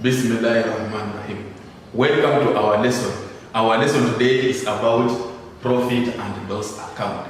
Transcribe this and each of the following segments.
Bismillahirrahmanirrahim. Welcome to our lesson. Our lesson today is about profit and loss account.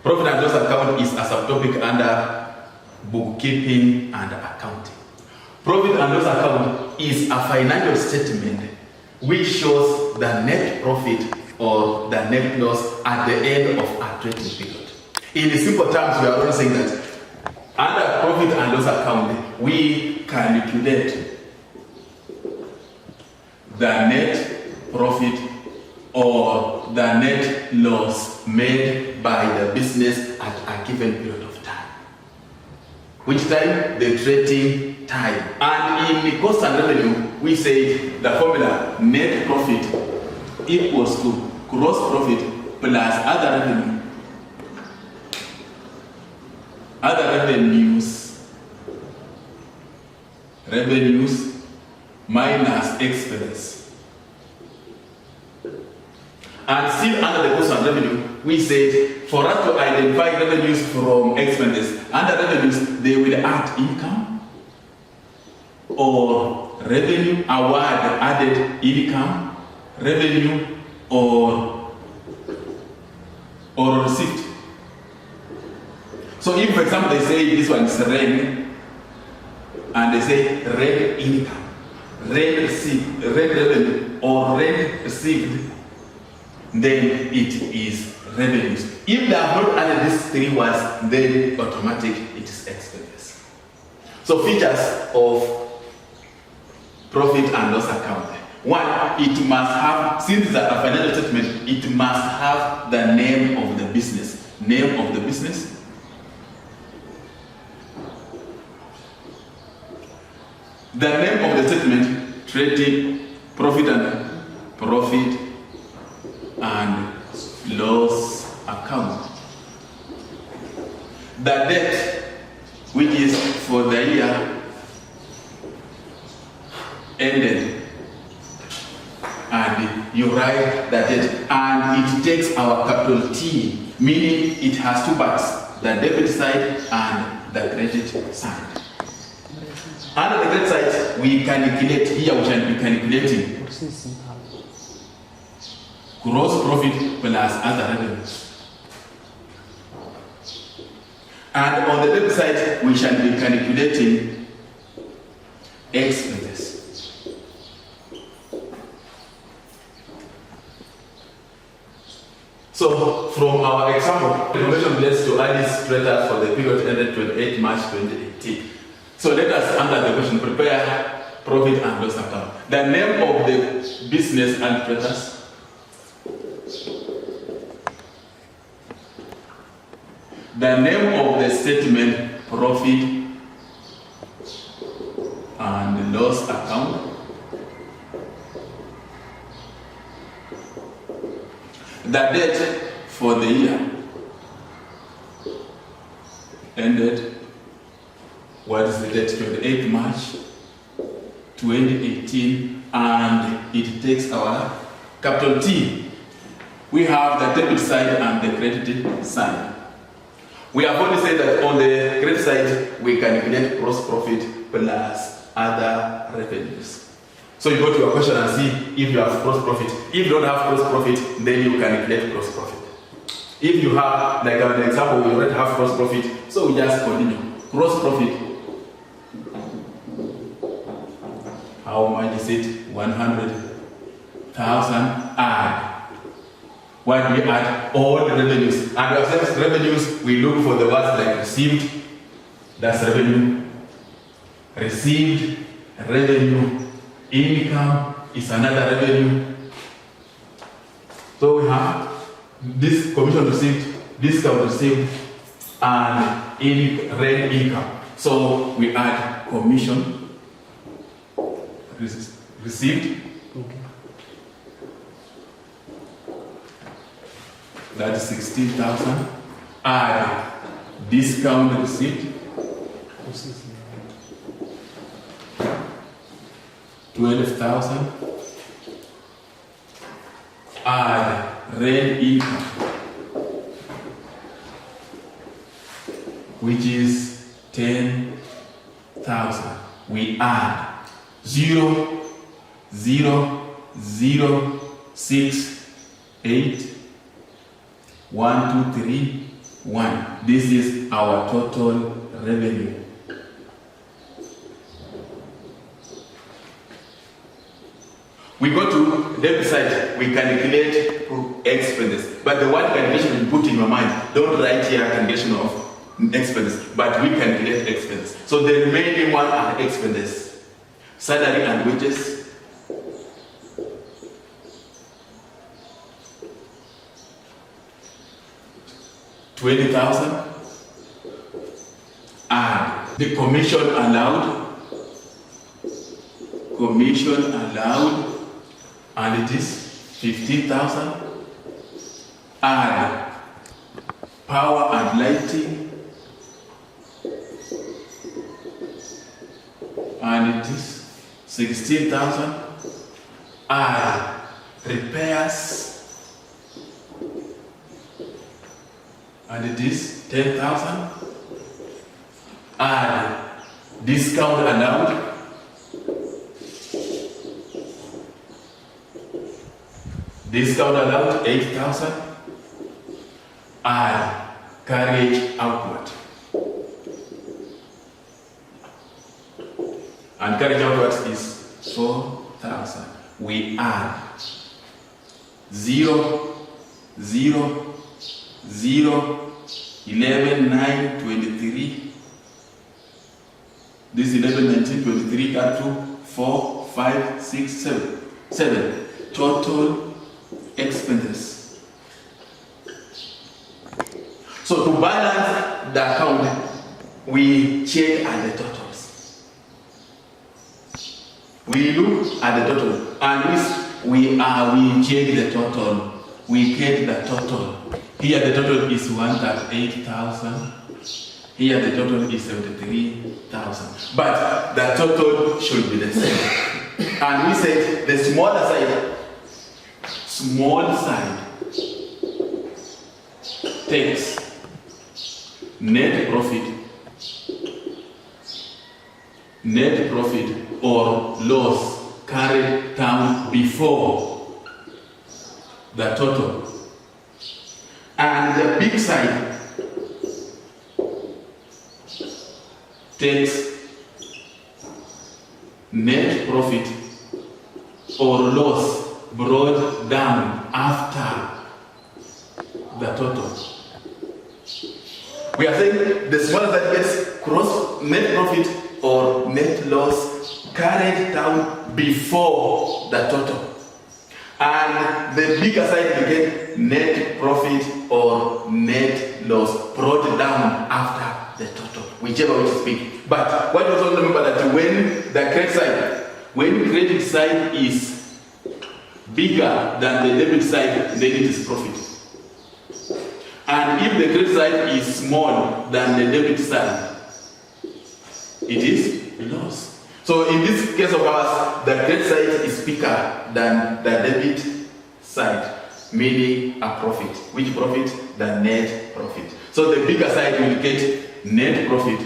Profit and loss account is a subtopic under bookkeeping and accounting. Profit and loss account is a financial statement which shows the net profit or the net loss at the end of a trading period. In simple terms, we are always saying that under profit and loss account, we calculate the net profit or the net loss made by the business at a given period of time. Which time? The trading time. And in the cost and revenue, we say the formula net profit equals to gross profit plus other revenue. Other revenues minus expense. And still under the cost and revenue, we said for us to identify revenues from expenses, under revenues they will add income or revenue, award added income, revenue or receipt. So if for example they say this one is rent and they say rent income, rent received, rent revenue or rent received, then it is revenues. If they have not added these three words, then automatic it is expenses. So features of profit and loss account. One, it must have, since it's a financial statement, it must have the name of the business. Name of the business. The name of the statement, trading, profit and loss account. The date, which is for the year ended, and you write the date, and it takes our capital T, meaning it has two parts, the debit side and the credit side. Under the credit side, we calculate, here we shall be calculating gross profit plus other revenues. And on the debit side, we shall be calculating expenses. So, from our example, the information relates to Alice traders for the period ended 28 March 2018. So let us answer the question, prepare profit and loss account. The name of the business and traders. The name of the statement, profit and loss account. The date for the year ended. What is the date? 28 March 2018, and it takes our capital T. We have the debit side and the credit side. We have only said that on the credit side, we calculate gross profit plus other revenues. So you go to your question and see if you have gross profit. If you don't have gross profit, then you calculate gross profit. If you have, like an example, we already have gross profit, so we just continue. Gross profit. How much is it? 100,000 add. What we add? All the revenues. And we have revenues, we look for the words like received, that's revenue. Received, revenue. Income is another revenue. So we have this commission received, discount received, and rent income. So we add commission received. Okay. That is 16,000. Add discount received. 12,000. Add rent income, which is 10,000. We add. 0, 0, 0, 6, 8, 1, 2, 3, 1. This is our total revenue. We go to debit side, we calculate expenses. But the one calculation you put in your mind, don't write here calculation of expenses, but we calculate expenses. So the remaining one are expenses. Salary and wages, $20,000, and the commission allowed, and it is 15,000, and power and lighting, and it is 16,000, and repairs, and it is 10,000, and discount allowed, discount allowed 8,000, and carriage outward. And carriage outward is 4,000. We add 0, 0, 0, 11, 9, 23. This 11, 19, 23, cut to 4, 5, 6, 7. 7. Total expenses. So to balance the account, we check at the totals. We look at the total, and we check the total. We get the total. Here the total is 138,000. Here the total is 73,000. But the total should be the same. And we said the small side takes net profit or loss carried down before the total. And the big side takes net profit or loss brought down after the total. We are saying the smaller side gets gross net profit or net loss carried down before the total. And the bigger side you get net profit or net loss brought down after the total, whichever which is big. But what you also remember that when the credit side is bigger than the debit side, then it is profit. And if the credit side is small than the debit side, it is loss. So in this case of ours, the credit side is bigger than the debit side, meaning a profit. Which profit? The net profit. So the bigger side will get net profit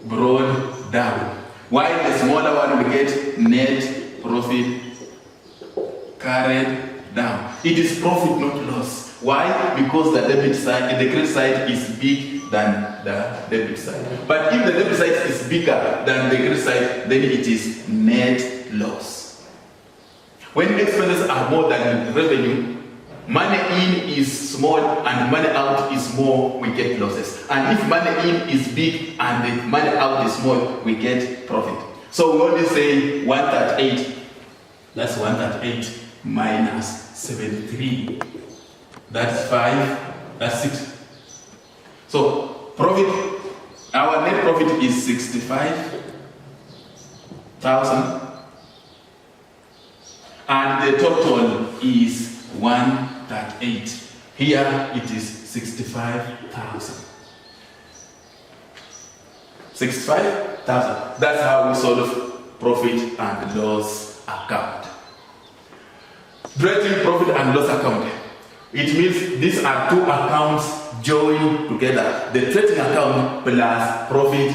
brought down, while the smaller one will get net profit carried down. It is profit, not loss. Why? Because the credit side is big than the debit side. But if the debit side is bigger than the credit side, then it is net loss. When expenses are more than revenue, money in is small and money out is more, we get losses. And if money in is big and the money out is small, we get profit. So we only say 138. That's 138 minus 73. That's 5. That's 6. So profit, our net profit is 65,000. And the total is 138. Here it is 65,000. 65,000. That's how we solve profit and loss account. Trading profit and loss account. It means these are two accounts joined together. The trading account plus profit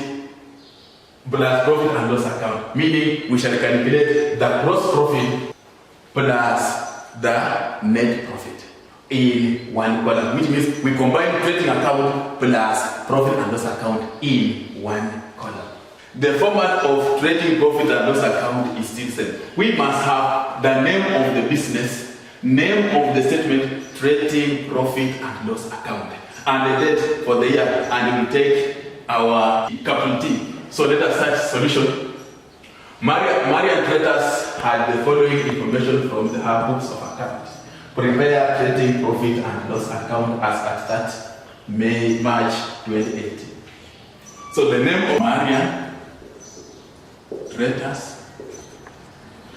plus profit and loss account, meaning we shall calculate the gross profit plus the net profit in one column, which means we combine trading account plus profit and loss account in one column. The format of trading profit and loss account is still the same. We must have the name of the business, name of the statement, trading profit and loss account, and the date for the year, and we take our capital T. So let us start solution. Marian traders had the following information from the her books of account. Prepare trading profit and loss account as at that March 2018. So the name of Marian traders,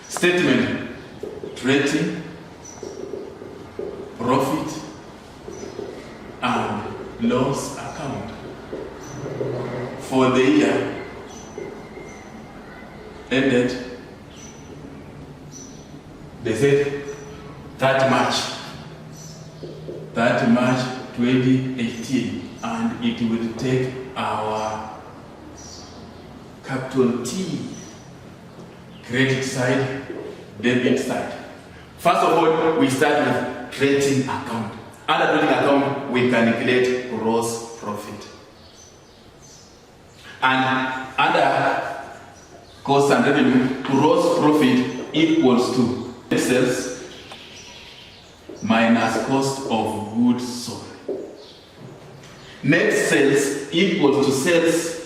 statement, trading profit and loss account for the year ended, they said 30 March 2018, and it will take our capital T, credit side, debit side. First of all, we start with trading account. Under trading account, we calculate gross profit. And under cost and revenue, gross profit equals to net sales minus cost of goods sold. Net sales equals to sales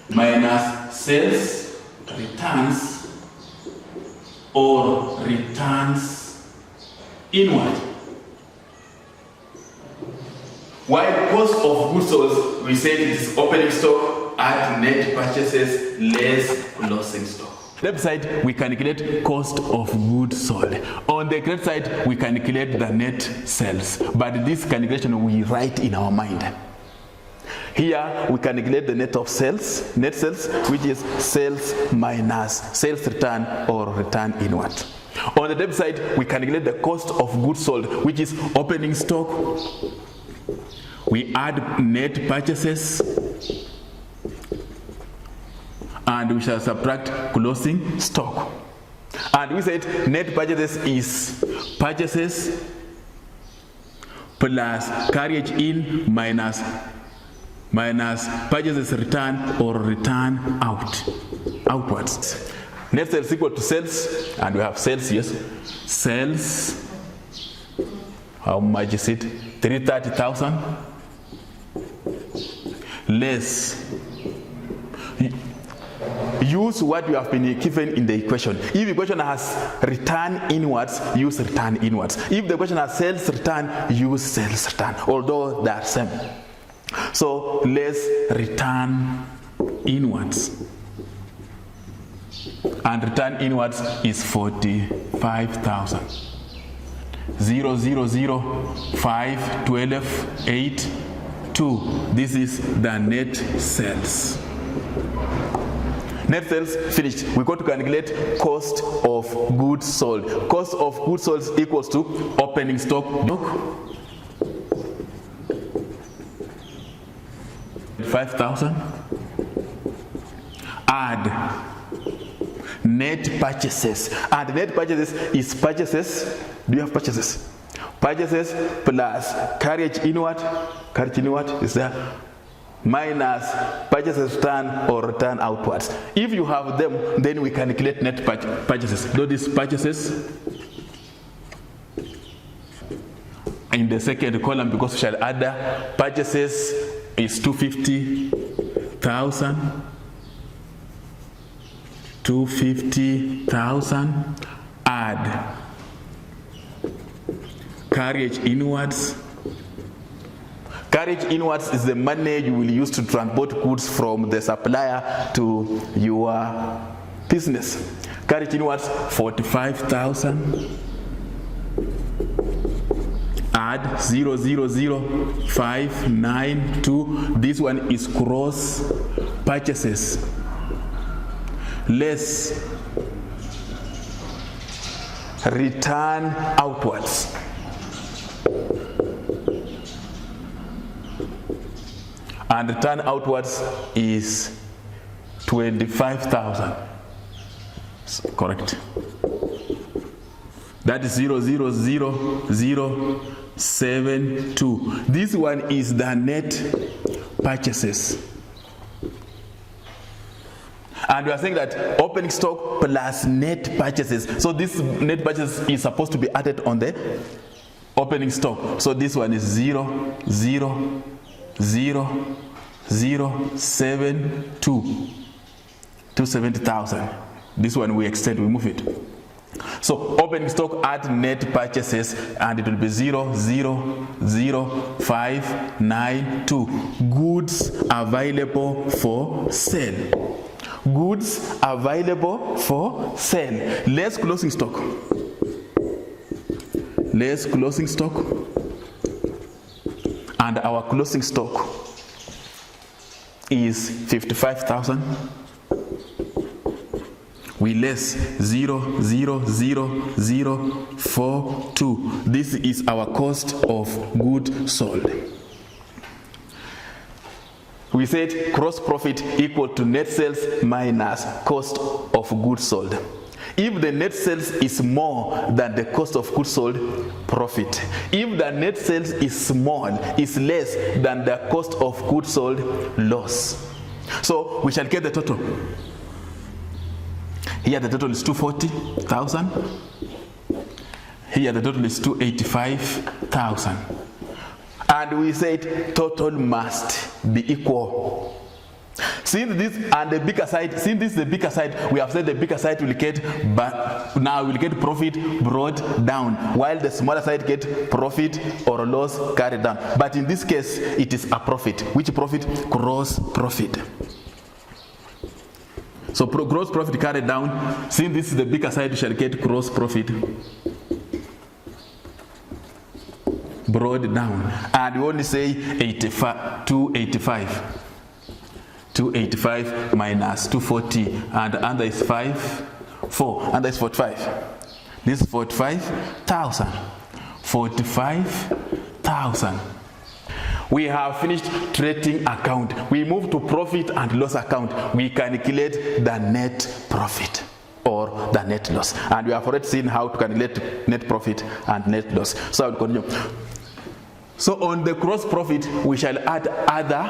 minus sales returns or returns inward. While cost of goods sold, we say it is opening stock at net purchases less closing stock. Left side, we calculate cost of goods sold. On the credit side, we calculate the net sales. But this calculation we write in our mind. Here, we calculate the net sales, which is sales minus sales return or return inward. On the debit side, we calculate the cost of goods sold, which is opening stock. We add net purchases, and we shall subtract closing stock. And we said net purchases is purchases plus carriage in minus purchases return or return outwards. Net sales equal to sales, and we have sales, yes. Sales, how much is it? 330,000 less. Use what you have been given in the equation. If the equation has return inwards, use return inwards. If the equation has sales return, use sales return, although they are same. So less return inwards. And return inwards is 45,000. 0, 0, 0, 5, 12, 8, 2. This is the net sales. Net sales finished. We go to calculate cost of goods sold. Cost of goods sold equals to opening stock. 5,000. Add net purchases. And net purchases is purchases. Do you have purchases? Purchases plus carriage inward. Carriage inward is there. Minus purchases return or return outwards. If you have them, then we calculate net purchases. Do these purchases in the second column, because we shall add purchases is 250,000. 250,000. Add carriage inwards. Carriage inwards is the money you will use to transport goods from the supplier to your business. Carriage inwards, 45,000. Add 0, 0, 0, 5, 9, 2. This one is gross purchases. Less return outwards. And return outwards is 25,000. Correct. That is 0,000,072. This one is the net purchases. And we are saying that opening stock plus net purchases. So this net purchase is supposed to be added on the opening stock. So this one is 0,000,072. 270,000. This one we extend, we move it. So opening stock add net purchases, and it will be 0,00592. Goods available for sale. Goods available for sale. Less closing stock. Less closing stock. And our closing stock is 55,000. We less 0,000,042. This is our cost of goods sold. We said gross profit equal to net sales minus cost of goods sold. If the net sales is more than the cost of goods sold, profit. If the net sales is small, is less than the cost of goods sold, loss. So we shall get the total. Here the total is 240,000. Here the total is 285,000. And we said total must be equal. Since this and the bigger side, since this is the bigger side, we have said the bigger side will get, but now will get profit brought down, while the smaller side get profit or loss carried down. But in this case, it is a profit. Which profit? Gross profit. So gross profit carried down. Since this is the bigger side, we shall get gross profit brought down. And we only say 285. 285 minus 240, and under is 4, under is 45. This is 45,000. 45,000. We have finished trading account. We move to profit and loss account. We calculate the net profit or the net loss. And we have already seen how to calculate net profit and net loss. So I will continue. So on the gross profit, we shall add other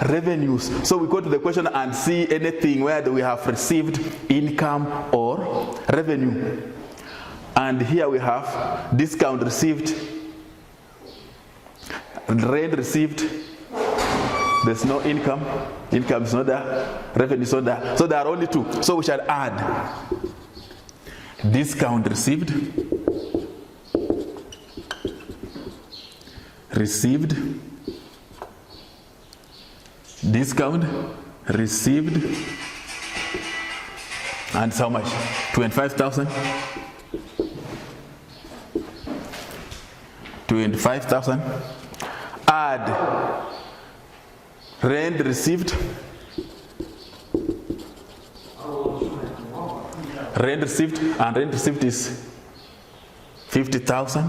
revenues. So we go to the question and see anything where we have received income or revenue. And here we have discount received, rent received. There's no income. Income is not there. Revenue is not there. So there are only two. So we shall add discount received, discount received, and how much? 25,000. 25,000. Add rent received. Rent received, and rent received is 50,000.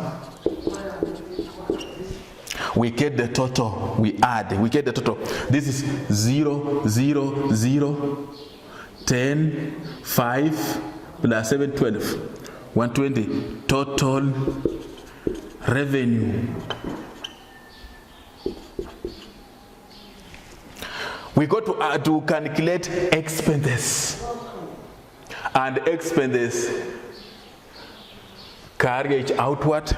We get the total, we add, we get the total. This is 0, 0, 0, 10, 5, plus 7, 12, 120. Total revenue. We go to calculate expenses. And expenses, carriage outward.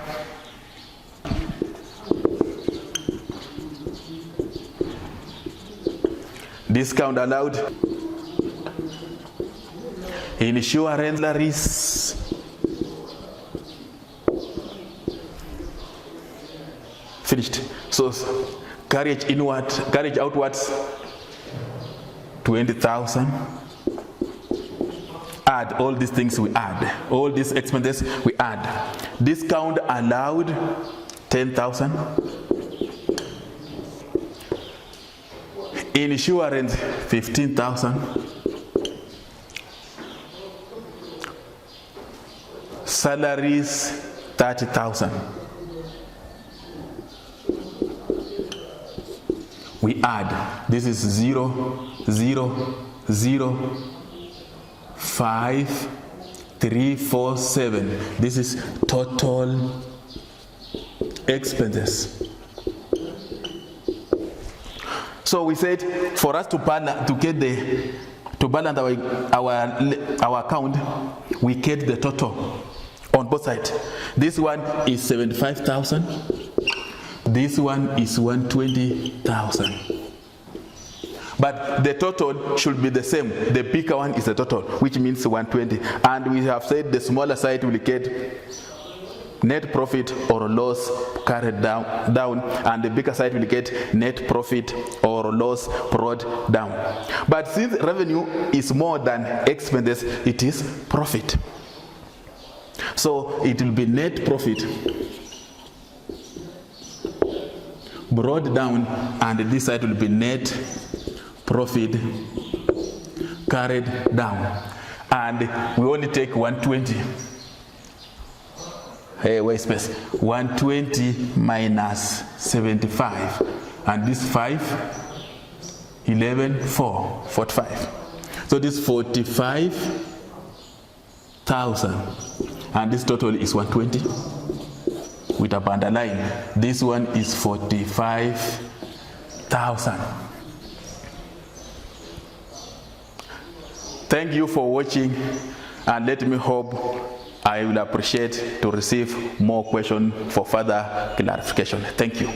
Discount allowed. Insurance salaries. Finished. So carriage inward, carriage outwards, 20,000. Add all these things, we add. All these expenses, we add. Discount allowed, 10,000. Insurance, 15,000. Salaries, 30,000. We add. This is 0, 0, 0, 5, 3, 4, 7. This is total expenses. So we said for us to balance our account, we get the total on both sides. This one is 75,000. This one is 120,000. But the total should be the same. The bigger one is the total, which means 120. And we have said the smaller side will get net profit or loss carried down, and the bigger side will get net profit or loss brought down. But since revenue is more than expenses, it is profit. So it will be net profit brought down, and this side will be net profit carried down. And we only take 120. Hey, wait space. 120 minus 75. And this 5, 11, 4, 45. So this 45,000. And this total is 120. With a underline. This one is 45,000. Thank you for watching, and let me hope I will appreciate to receive more questions for further clarification. Thank you.